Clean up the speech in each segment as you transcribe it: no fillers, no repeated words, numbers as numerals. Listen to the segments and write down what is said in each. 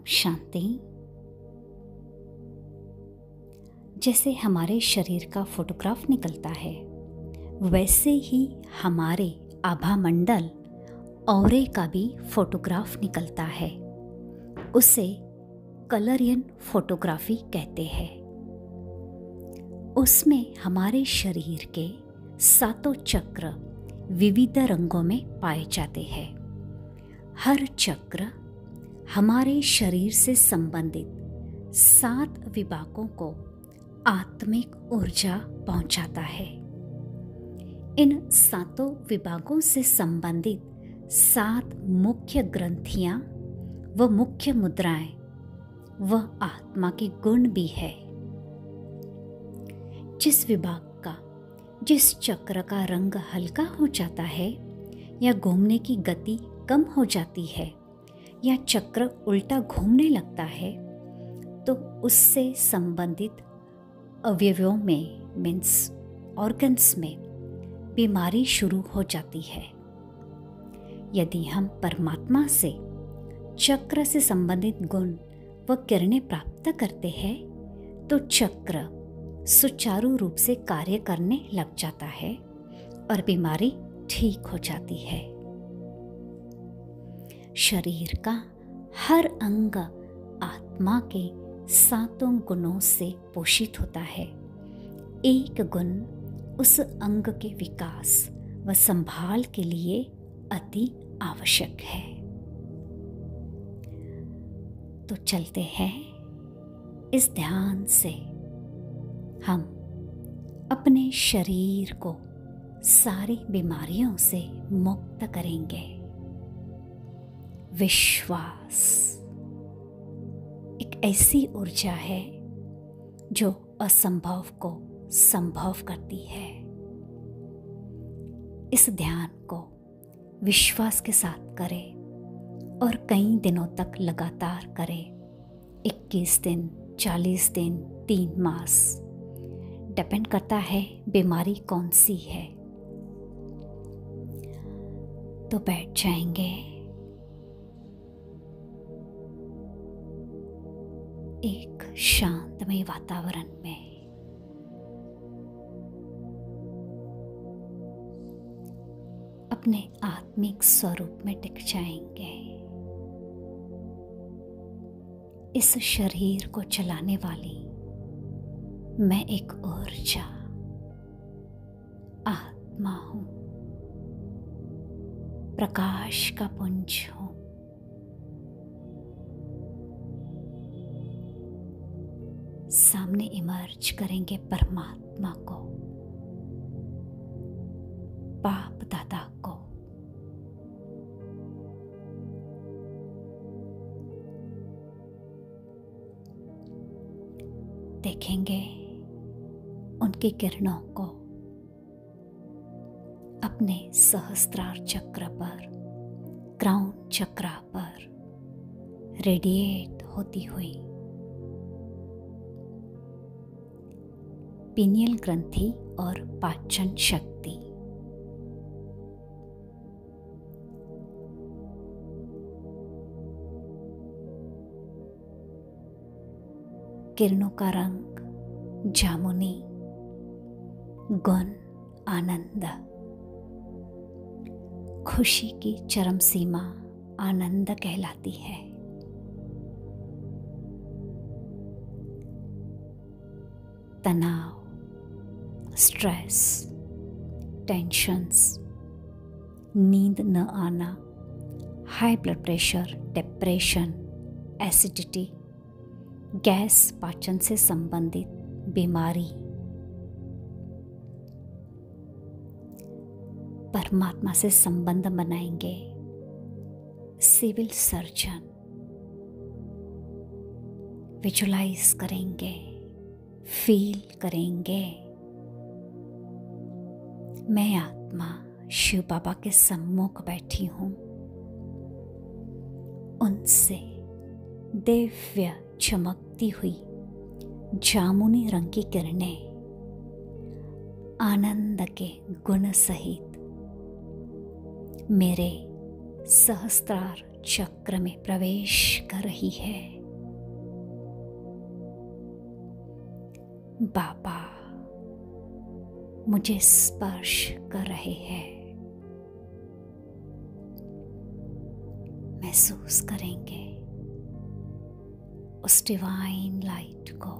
शांति। जैसे हमारे शरीर का फोटोग्राफ निकलता है, वैसे ही हमारे आभा मंडल ऑरे का भी फोटोग्राफ निकलता है। उसे कलरियन फोटोग्राफी कहते हैं। उसमें हमारे शरीर के 7 चक्र विविध रंगों में पाए जाते हैं। हर चक्र हमारे शरीर से संबंधित 7 विभागों को आत्मिक ऊर्जा पहुंचाता है। इन 7 विभागों से संबंधित 7 मुख्य ग्रंथियां व मुख्य मुद्राएं व आत्मा के गुण भी है। जिस विभाग का, जिस चक्र का रंग हल्का हो जाता है या घूमने की गति कम हो जाती है या चक्र उल्टा घूमने लगता है, तो उससे संबंधित अवयवों में मीन्स ऑर्गन्स में बीमारी शुरू हो जाती है। यदि हम परमात्मा से चक्र से संबंधित गुण व किरणें प्राप्त करते हैं, तो चक्र सुचारू रूप से कार्य करने लग जाता है और बीमारी ठीक हो जाती है। शरीर का हर अंग आत्मा के 7 गुणों से पोषित होता है। एक गुण उस अंग के विकास व संभाल के लिए अति आवश्यक है। तो चलते हैं, इस ध्यान से हम अपने शरीर को सारी बीमारियों से मुक्त करेंगे। विश्वास एक ऐसी ऊर्जा है जो असंभव को संभव करती है। इस ध्यान को विश्वास के साथ करें और कई दिनों तक लगातार करें। 21 दिन, 40 दिन, 3 मास, डिपेंड करता है बीमारी कौन सी है। तो बैठ जाएंगे। एक शांतमय वातावरण में अपने आत्मिक स्वरूप में टिक जाएंगे। इस शरीर को चलाने वाली मैं एक ऊर्जा आत्मा हूं, प्रकाश का पुंज हूं। सामने इमर्ज करेंगे परमात्मा को, बाप दादा को। देखेंगे उनकी किरणों को अपने सहस्त्रार चक्र पर, क्राउन चक्र पर रेडिएट होती हुई पीनियल ग्रंथि और पाचन शक्ति। किरणों का रंग जामुनी, गुण आनंद, खुशी की चरम सीमा आनंद कहलाती है। तनाव, स्ट्रेस, टेंशन्स, नींद न आना, high blood pressure, depression, acidity, gas पाचन से संबंधित बीमारी परमात्मा से संबंध बनाएंगे। सिविल सर्जन विजुलाइज करेंगे, फील करेंगे, मैं आत्मा शिव बाबा के सम्मुख बैठी हूं। उनसे दिव्य चमकती हुई जामुनी रंग की किरणें आनंद के गुण सहित मेरे सहस्त्रार चक्र में प्रवेश कर रही है। बाबा मुझे स्पर्श कर रहे हैं। महसूस करेंगे उस डिवाइन लाइट को,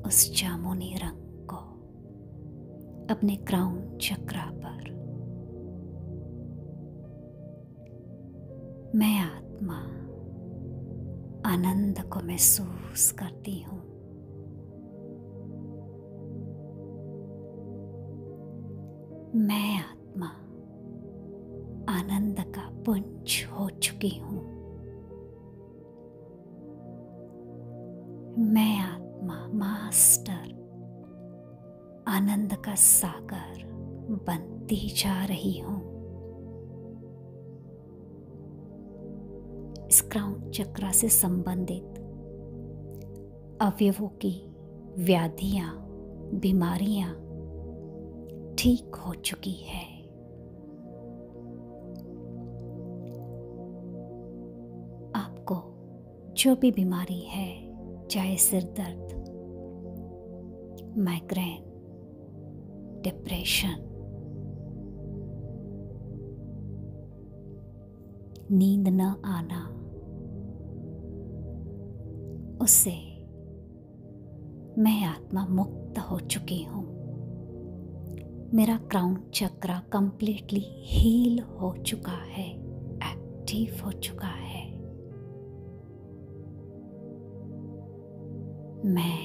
उस जामुनी रंग को अपने क्राउन चक्रा पर। मैं आत्मा आनंद को महसूस करती हूँ। मैं आत्मा आनंद का पुंज हो चुकी हूँ। मैं आत्मा मास्टर आनंद का सागर बनती जा रही हूँ। इस क्राउन चक्रा से संबंधित अवयवों की व्याधियां, बीमारियां ठीक हो चुकी है। आपको जो भी बीमारी है, चाहे सिर दर्द, माइग्रेन, डिप्रेशन, नींद न आना, उससे मैं आत्मा मुक्त हो चुकी हूँ। मेरा क्राउन चक्रा कंप्लीटली हील हो चुका है, एक्टिव हो चुका है। मैं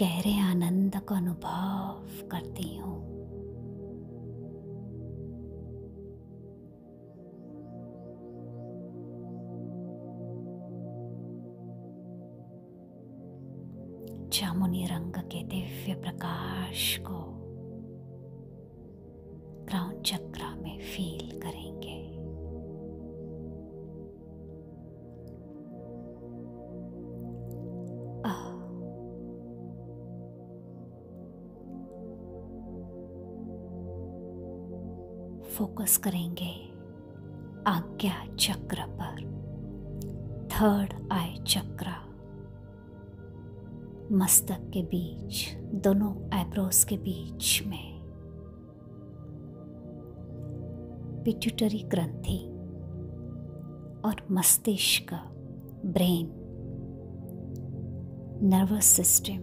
गहरे आनंद का अनुभव करती हूँ। जामुनी रंग के दिव्य प्रकाश को क्राउन चक्रा में फील करेंगे। फोकस करेंगे आज्ञा चक्र पर, थर्ड आई चक्रा, मस्तक के बीच, दोनों आईब्रोज के बीच में। पिट्यूटरी ग्रंथि और मस्तिष्क, ब्रेन, नर्वस सिस्टम,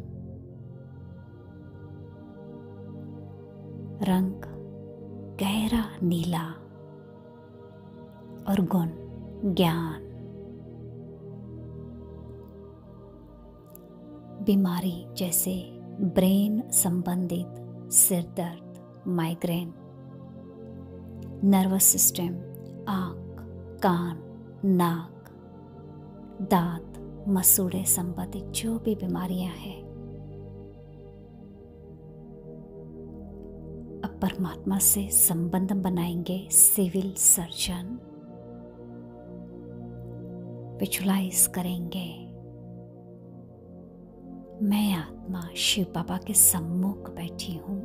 रंग गहरा नीला और गुण ज्ञान। बीमारी जैसे ब्रेन संबंधित सिर दर्द, माइग्रेन, नर्वस सिस्टम, आँख, कान, नाक, दांत, मसूड़े संबंधित जो भी बीमारियां हैं, अब परमात्मा से संबंध बनाएंगे। सिविल सर्जन विजुलाइज करेंगे, मैं आत्मा शिव बाबा के सम्मुख बैठी हूँ।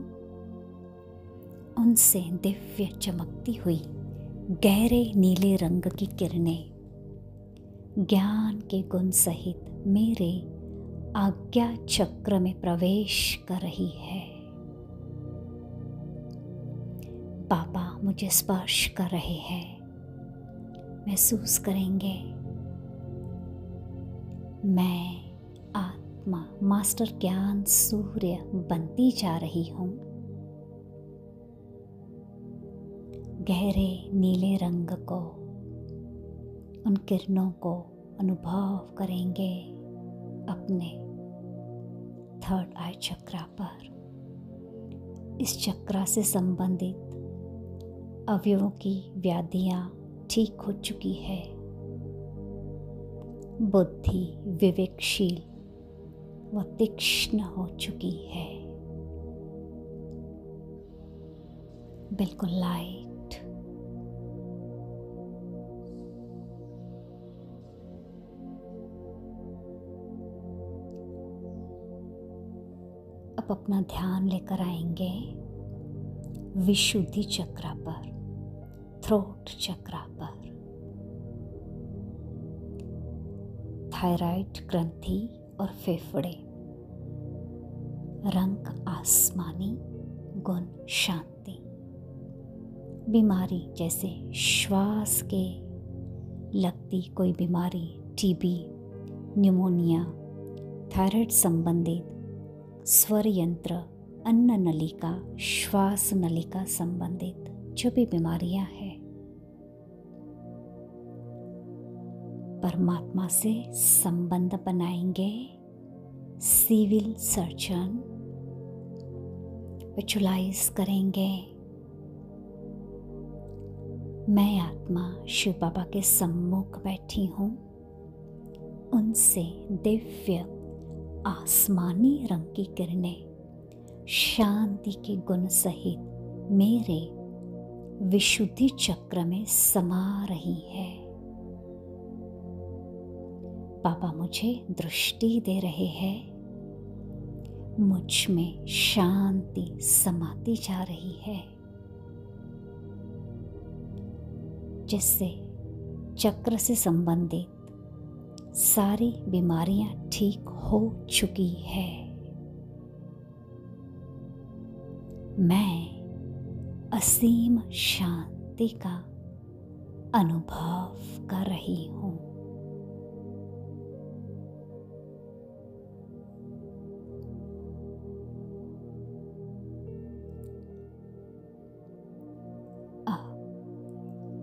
उनसे दिव्य चमकती हुई गहरे नीले रंग की किरणें ज्ञान के गुण सहित मेरे आज्ञा चक्र में प्रवेश कर रही है। बाबा मुझे स्पर्श कर रहे हैं। महसूस करेंगे मैं आत्मा मास्टर ज्ञान सूर्य बनती जा रही हूँ। गहरे नीले रंग को, उन किरणों को अनुभव करेंगे अपने थर्ड आई चक्रा पर। इस चक्रा से संबंधित अवयवों की व्याधियां ठीक हो चुकी है। बुद्धि विवेकशील व तीक्ष्ण हो चुकी है, बिल्कुल लाइट। अब अपना ध्यान लेकर आएंगे विशुद्धि चक्रा पर, थ्रोट चक्रा पर। थायराइड ग्रंथि और फेफड़े, रंग आसमानी, गुण शांति। बीमारी जैसे श्वास के लगती कोई बीमारी, टीबी, न्यूमोनिया, थायराइड संबंधित, स्वर यंत्र, अन्न नलिका, श्वास नलिका संबंधित जो भी बीमारियां हैं, परमात्मा से संबंध बनाएंगे। सिविल सर्जन विजुलाइज करेंगे, मैं आत्मा शिव बाबा के सम्मुख बैठी हूँ। उनसे दिव्य आसमानी रंग की किरणें शांति के गुण सहित मेरे विशुद्धि चक्र में समा रही है। बाबा मुझे दृष्टि दे रहे हैं, मुझ में शांति समाती जा रही है, जिससे चक्र से संबंधित सारी बीमारियां ठीक हो चुकी है। मैं असीम शांति का अनुभव कर रही हूँ।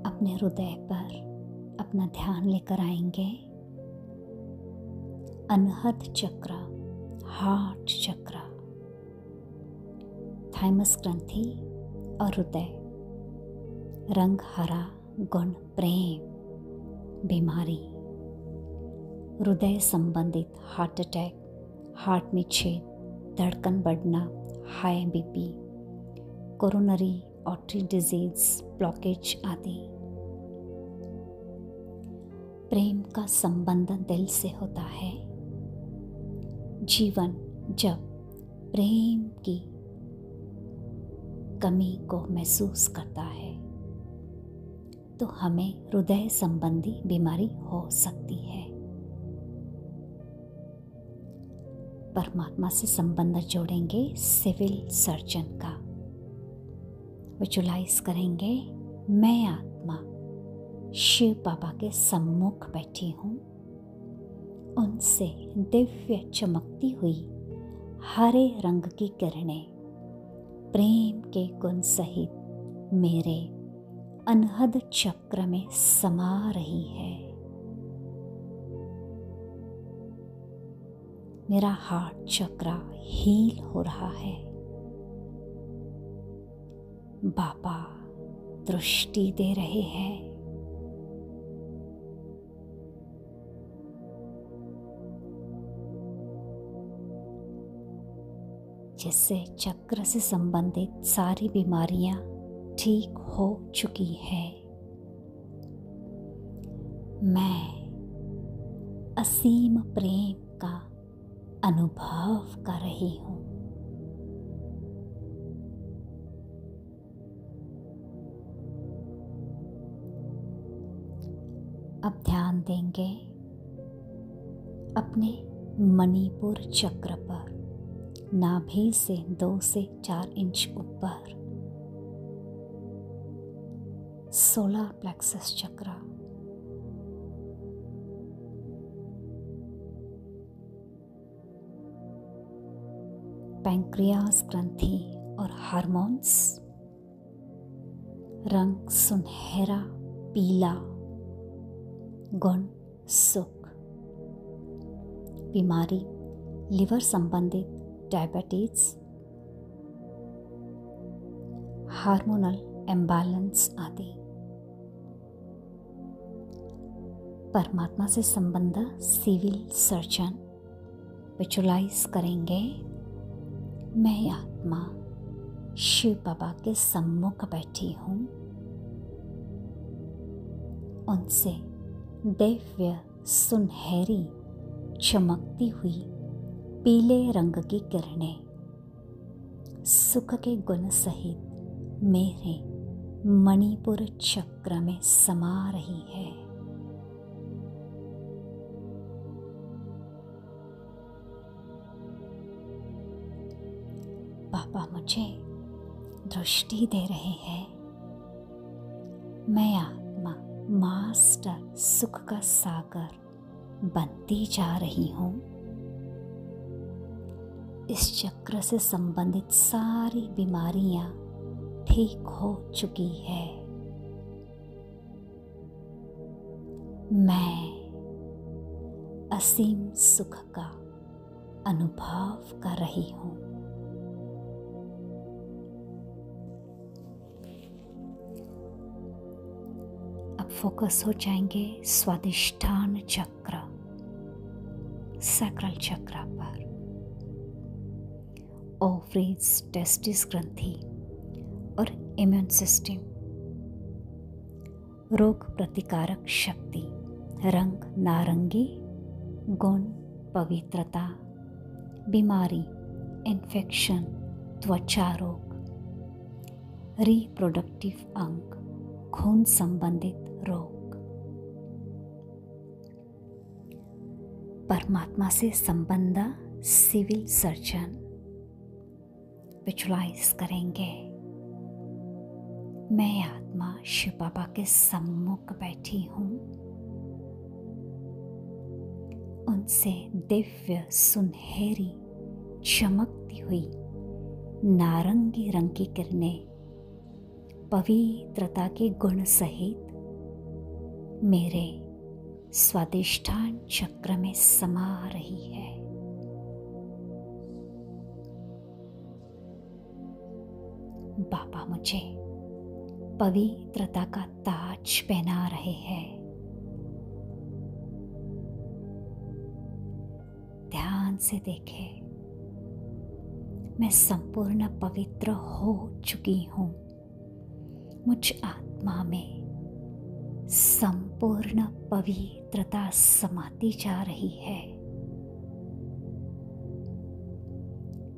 अपने हृदय पर अपना ध्यान लेकर आएंगे। अनहद चक्र, हार्ट चक्र, थाइमस ग्रंथि और हृदय, रंग हरा, गुण प्रेम। बीमारी, हृदय संबंधित हार्ट अटैक, हार्ट में छेद, धड़कन बढ़ना, high BP, coronary artery disease, blockage आदि। प्रेम का संबंध दिल से होता है। जीवन जब प्रेम की कमी को महसूस करता है तो हमें हृदय संबंधी बीमारी हो सकती है। परमात्मा से संबंध जोड़ेंगे सिविल सर्जन का। विजुलाइज करेंगे, मैं आत्मा शिव बाबा के सम्मुख बैठी हूँ। उनसे दिव्य चमकती हुई हरे रंग की किरणें प्रेम के गुण सहित मेरे अनहद चक्र में समा रही है। मेरा हार्ट चक्र हील हो रहा है। बाबा दृष्टि दे रहे हैं। जिससे चक्र से संबंधित सारी बीमारियां ठीक हो चुकी है। मैं असीम प्रेम का अनुभव कर रही हूँ। अब ध्यान देंगे अपने मणिपुर चक्र पर, नाभि से 2 से 4 इंच ऊपर, सोलर प्लेक्सस चक्र, पैंक्रियास ग्रंथि और हार्मोन्स, रंग सुनहरा पीला, गुण सुख। बीमारी, लिवर संबंधित डायबिटीज, हार्मोनल इम्बैलेंस आदि। परमात्मा से संबंध सिविल सर्जन विजुलाइज करेंगे, मैं आत्मा शिव बाबा के सम्मुख बैठी हूँ। उनसे दिव्य सुनहरी चमकती हुई पीले रंग की किरणें सुख के गुण सहित मेरे मणिपुर चक्र में समा रही है। बाबा मुझे दृष्टि दे रहे हैं। मैं आत्मा मास्टर सुख का सागर बनती जा रही हूँ। इस चक्र से संबंधित सारी बीमारियां ठीक हो चुकी है। मैं असीम सुख का अनुभव कर रही हूँ। अब फोकस हो जाएंगे स्वादिष्ठान चक्र, सैक्रल चक्र पर। ओवरीज, टेस्टिस ग्रंथि और इम्यून सिस्टम, रोग प्रतिकारक शक्ति, रंग नारंगी, गुण पवित्रता, बीमारी, इन्फेक्शन, त्वचा रोग, रिप्रोडक्टिव अंग, खून संबंधित रोग, परमात्मा से संबंध सिविल सर्जन विजुलाइज करेंगे। मैं आत्मा शिव बाबा के सम्मुख बैठी हूँ। उनसे दिव्य सुनहरी चमकती हुई नारंगी रंग की किरणें पवित्रता के गुण सहित मेरे स्वादिष्ठान चक्र में समा रही है। बाबा मुझे पवित्रता का ताज पहना रहे हैं। ध्यान से देखें, मैं संपूर्ण पवित्र हो चुकी हूँ। मुझ आत्मा में संपूर्ण पवित्रता समाती जा रही है,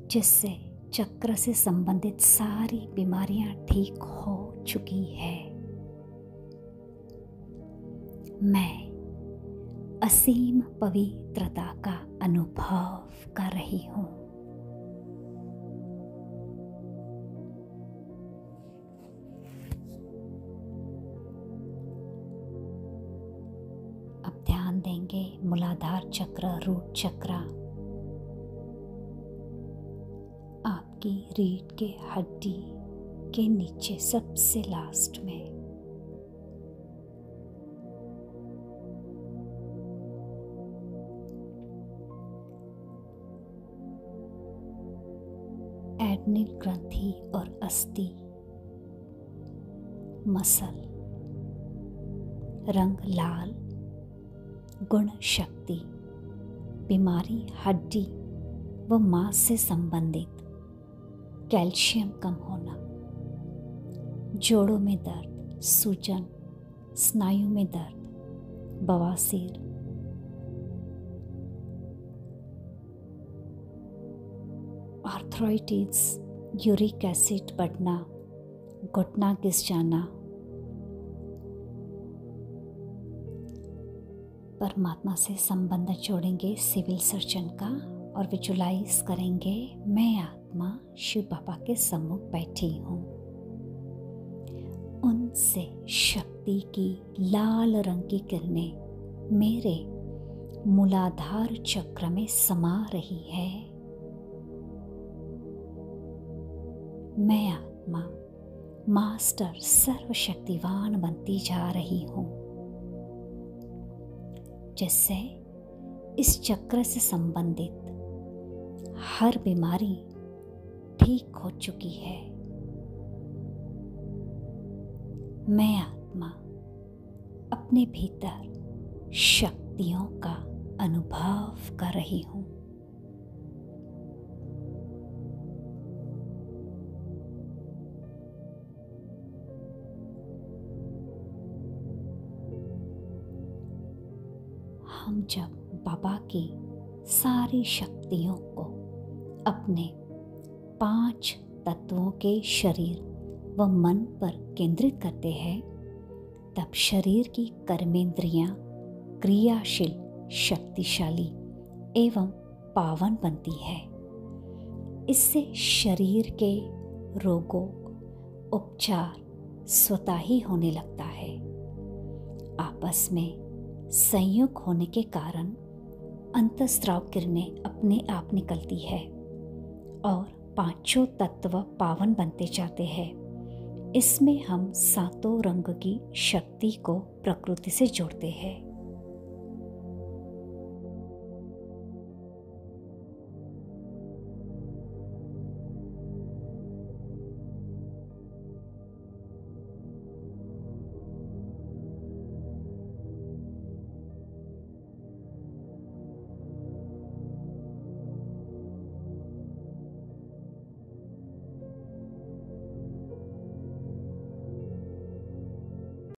जिससे चक्र से संबंधित सारी बीमारियां ठीक हो चुकी है। मैं असीम पवित्रता का अनुभव कर रही हूँ। अब ध्यान देंगे मूलाधार चक्र, रूट चक्र, आपकी रीढ़ के हड्डी के नीचे सबसे लास्ट में। एड्रिनल ग्रंथि और अस्थि, मसल, रंग लाल, गुण शक्ति, बीमारी हड्डी व मांस से संबंधित, कैल्शियम कम होना, जोड़ों में दर्द, सूजन, स्नायु में दर्द, बवासीर, आर्थराइटिस, यूरिक एसिड बढ़ना, घुटना घिस जाना, परमात्मा से संबंध जोड़ेंगे सिविल सर्जन का और विजुलाइज करेंगे मैं आत्मा शिव बाबा के सम्मुख बैठी हूँ। उनसे शक्ति की लाल रंग की किरणें मेरे मूलाधार चक्र में समा रही है। मैं आत्मा मास्टर सर्वशक्तिवान बनती जा रही हूँ, जिससे इस चक्र से संबंधित हर बीमारी ठीक हो चुकी है। मैं आत्मा अपने भीतर शक्तियों का अनुभव कर रही हूँ। हम जब बाबा की सारी शक्तियों को अपने 5 तत्वों के शरीर व मन पर केंद्रित करते हैं, तब शरीर की कर्मेंद्रियां क्रियाशील, शक्तिशाली एवं पावन बनती है। इससे शरीर के रोगों उपचार स्वतः ही होने लगता है। आपस में संयोग होने के कारण अंतःस्राव किरणें अपने आप निकलती है और पांचों तत्व पावन बनते जाते हैं। इसमें हम सातों रंग की शक्ति को प्रकृति से जोड़ते हैं।